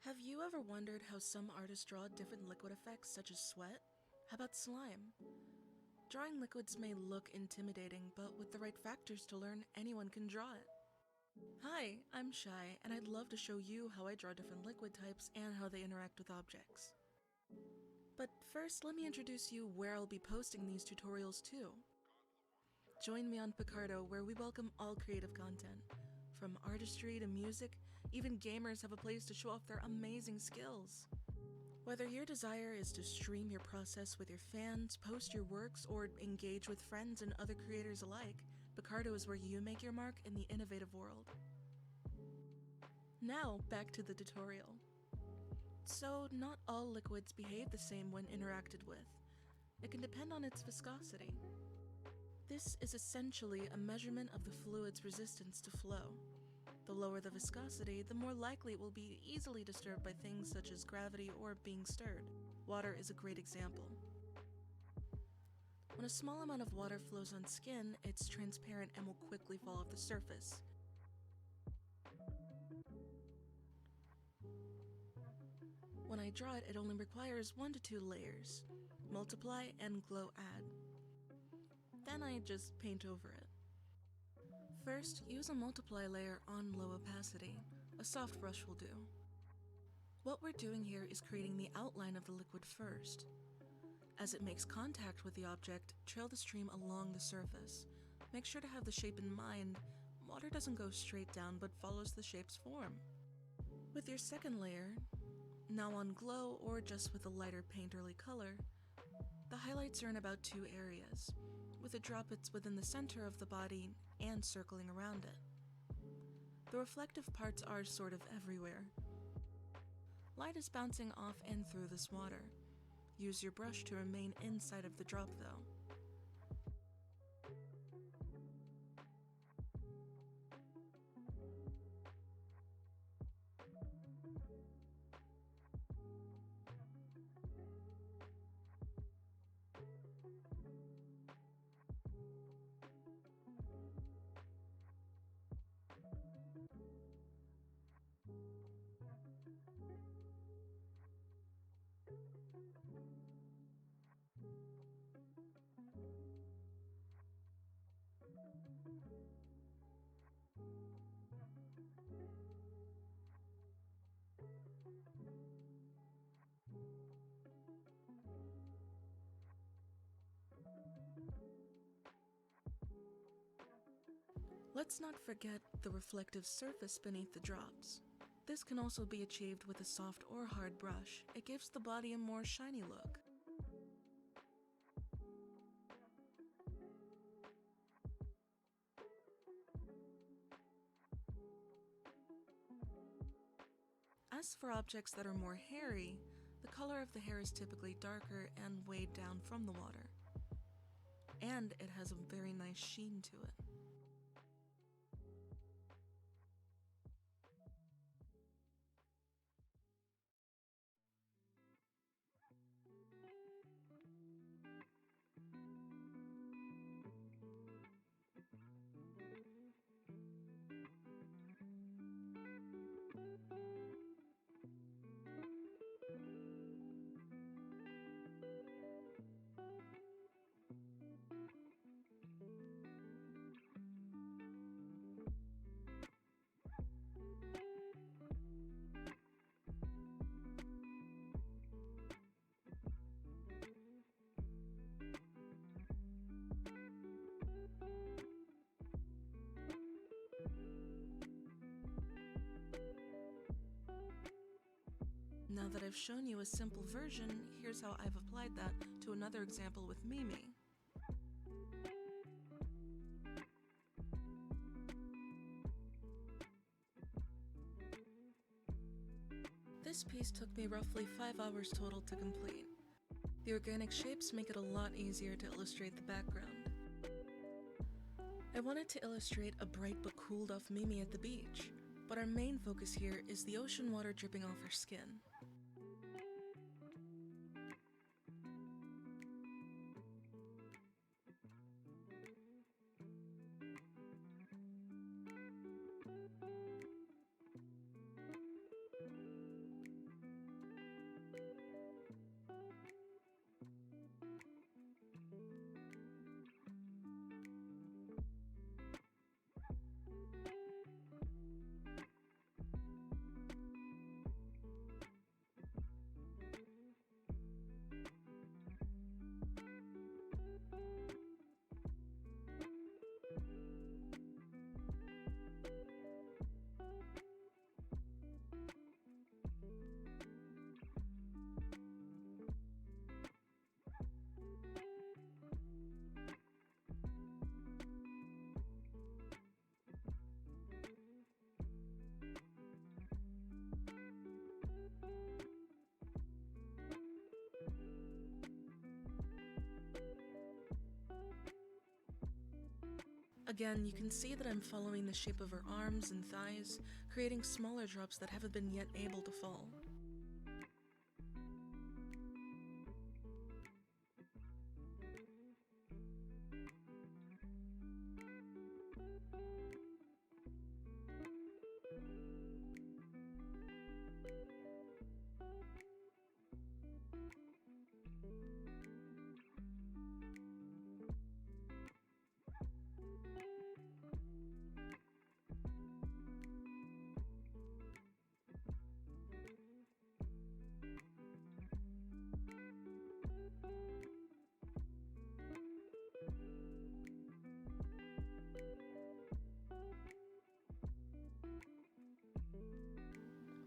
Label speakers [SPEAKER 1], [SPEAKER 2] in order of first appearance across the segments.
[SPEAKER 1] Have you ever wondered how some artists draw different liquid effects such as sweat? How about slime? Drawing liquids may look intimidating, but with the right factors to learn, anyone can draw it. Hi, I'm Shai, and I'd love to show you how I draw different liquid types and how they interact with objects. But first, let me introduce you where I'll be posting these tutorials too. Join me on Picarto, where we welcome all creative content. From artistry to music, even gamers have a place to show off their amazing skills. Whether your desire is to stream your process with your fans, post your works, or engage with friends and other creators alike, Picarto is where you make your mark in the innovative world. Now, back to the tutorial. So, not all liquids behave the same when interacted with. It can depend on its viscosity. This is essentially a measurement of the fluid's resistance to flow. The lower the viscosity, the more likely it will be easily disturbed by things such as gravity or being stirred. Water is a great example. When a small amount of water flows on skin, it's transparent and will quickly fall off the surface. When I draw it, it only requires 1 to 2 layers. Multiply and glow add. Then I just paint over it. First, use a multiply layer on low opacity. A soft brush will do. What we're doing here is creating the outline of the liquid first. As it makes contact with the object, trail the stream along the surface. Make sure to have the shape in mind. Water doesn't go straight down but follows the shape's form. With your second layer, now on glow or just with a lighter painterly color, the highlights are in about 2 areas. With a drop, it's within the center of the body and circling around it. The reflective parts are sort of everywhere. Light is bouncing off and through this water. Use your brush to remain inside of the drop though. Let's not forget the reflective surface beneath the drops. This can also be achieved with a soft or hard brush. It gives the body a more shiny look. As for objects that are more hairy, the color of the hair is typically darker and weighed down from the water. And it has a very nice sheen to it. Now that I've shown you a simple version, here's how I've applied that to another example with Mimi. This piece took me roughly 5 hours total to complete. The organic shapes make it a lot easier to illustrate the background. I wanted to illustrate a bright but cooled off Mimi at the beach, but our main focus here is the ocean water dripping off her skin. Again, you can see that I'm following the shape of her arms and thighs, creating smaller drops that haven't been yet able to fall.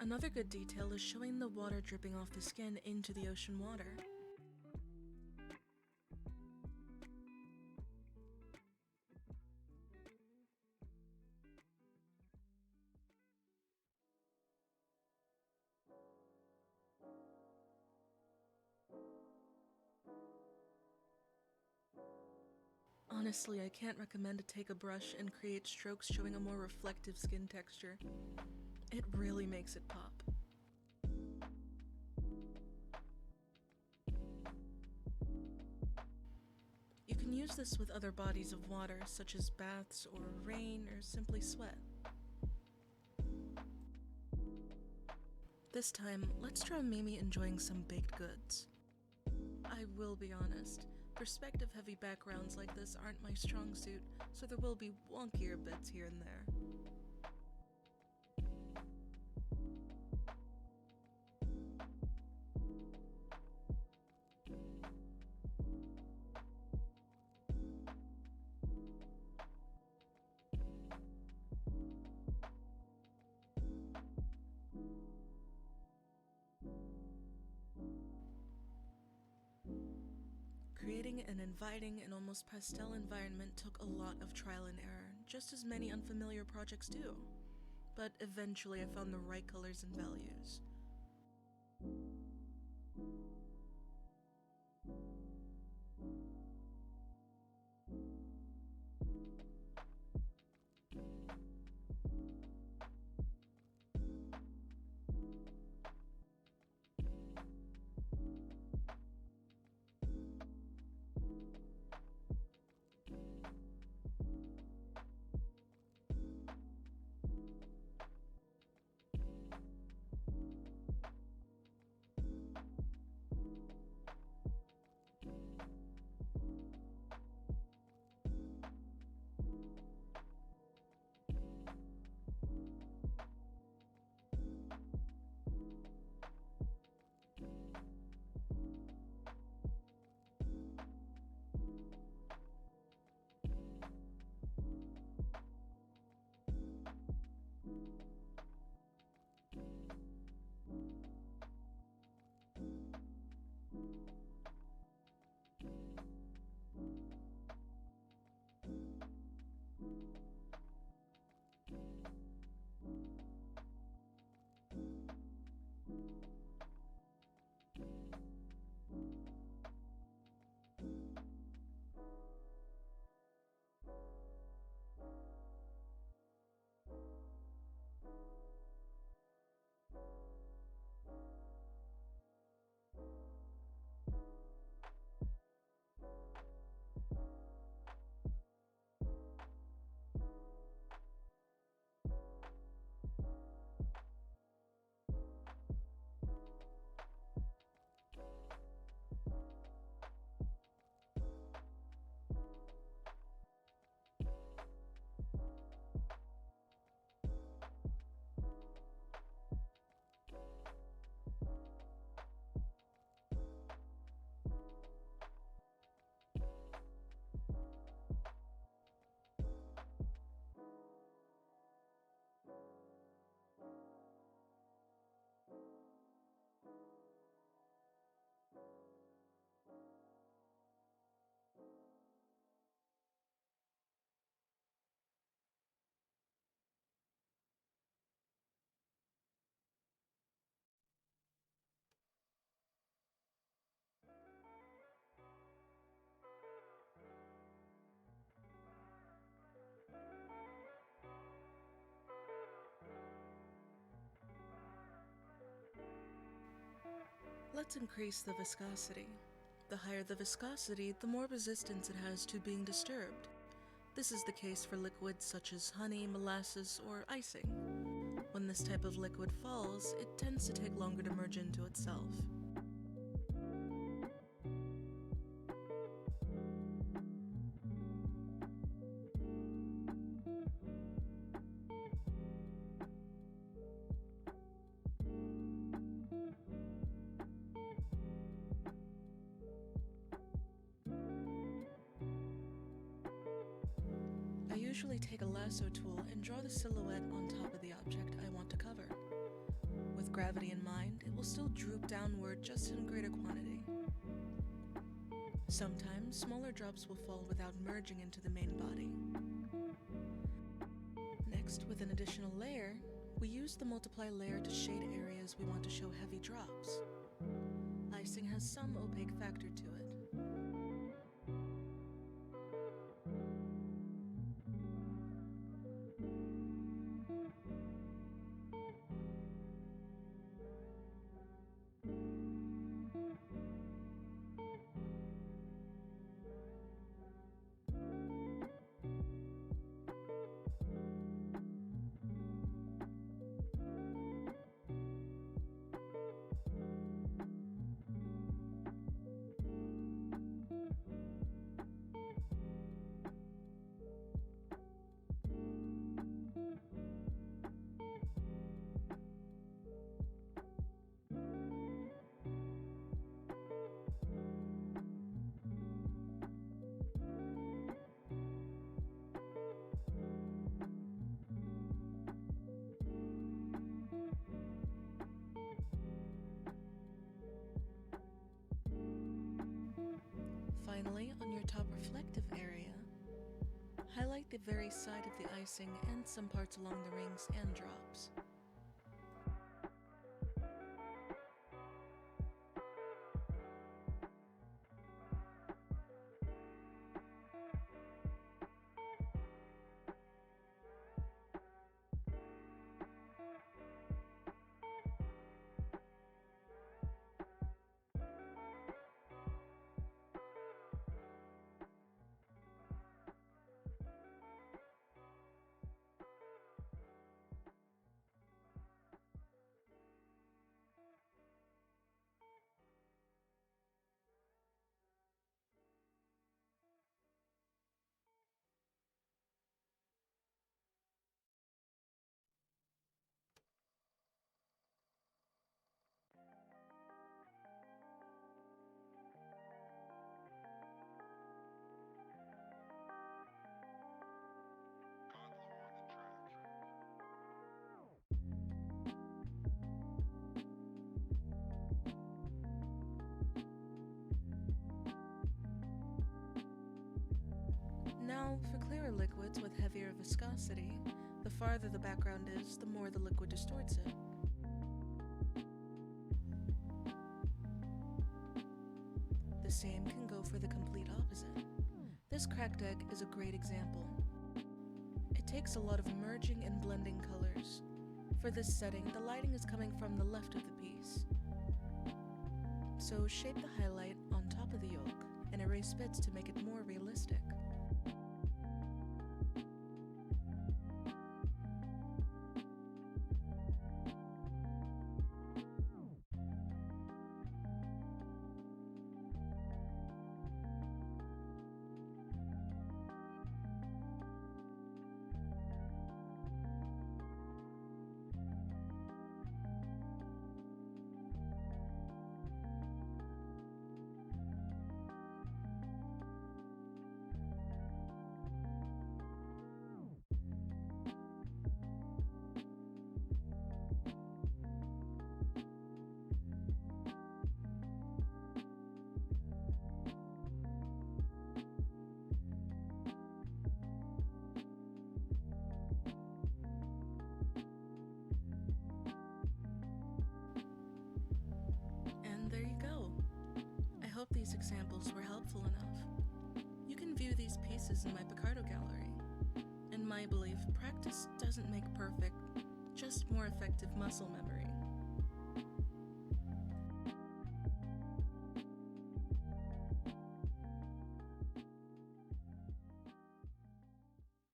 [SPEAKER 1] Another good detail is showing the water dripping off the skin into the ocean water. Honestly, I can't recommend to take a brush and create strokes showing a more reflective skin texture. It really makes it pop. You can use this with other bodies of water, such as baths or rain or simply sweat. This time, let's draw Mimi enjoying some baked goods. I will be honest, perspective-heavy backgrounds like this aren't my strong suit, so there will be wonkier bits here and there. Creating an inviting and almost pastel environment took a lot of trial and error, just as many unfamiliar projects do. But eventually I found the right colors and values. Let's increase the viscosity. The higher the viscosity, the more resistance it has to being disturbed. This is the case for liquids such as honey, molasses, or icing. When this type of liquid falls, it tends to take longer to merge into itself. I usually take a lasso tool and draw the silhouette on top of the object I want to cover. With gravity in mind, it will still droop downward just in greater quantity. Sometimes, smaller drops will fall without merging into the main body. Next, with an additional layer, we use the multiply layer to shade areas we want to show heavy drops. Icing has some opaque factor to it. Finally, on your top reflective area, highlight the very side of the icing and some parts along the rings and drops. Now, for clearer liquids with heavier viscosity, the farther the background is, the more the liquid distorts it. The same can go for the complete opposite. This cracked egg is a great example. It takes a lot of merging and blending colors. For this setting, the lighting is coming from the left of the piece. So shape the highlight on top of the yolk and erase bits to make it more realistic. Hope these examples were helpful enough. You can view these pieces in my Picarto gallery. In my belief, practice doesn't make perfect, just more effective muscle memory.